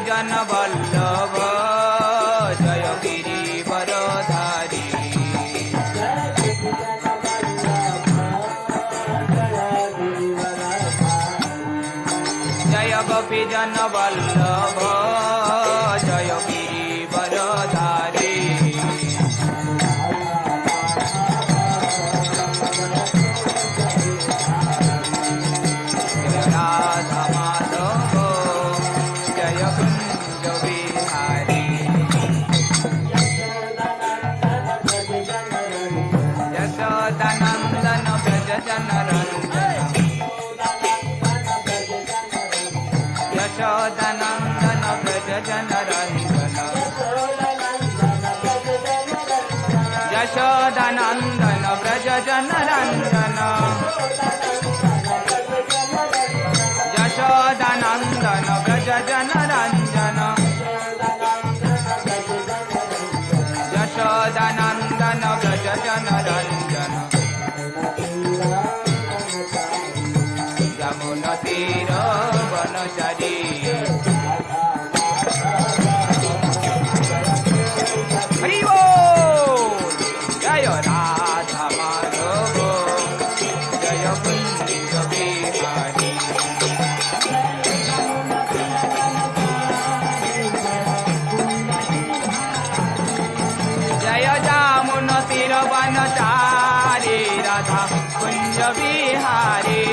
जन वल्लभ जय गिरिवरधारी जय गोपी जन वल्लभ जय गिरिवरधारी जय राधा माधव जय कुंज बिहारी यशोदानंदन व्रज जन रंजन यशोदानंदन व्रज जन रंजन यशोदानंदन व्रज जन रंजन यशोदानंदन व्रज जन रंजन यशोदानंदन व्रज जन रंजन यमुना तीर वनचारी हरि बोल जय राधा माधव जय कुंज बिहारी जय जामुन तीर वनचारी राधा कुंज बिहारी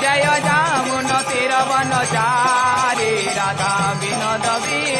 जय जामुन तीर वनचारी राधा विनोद बिहारी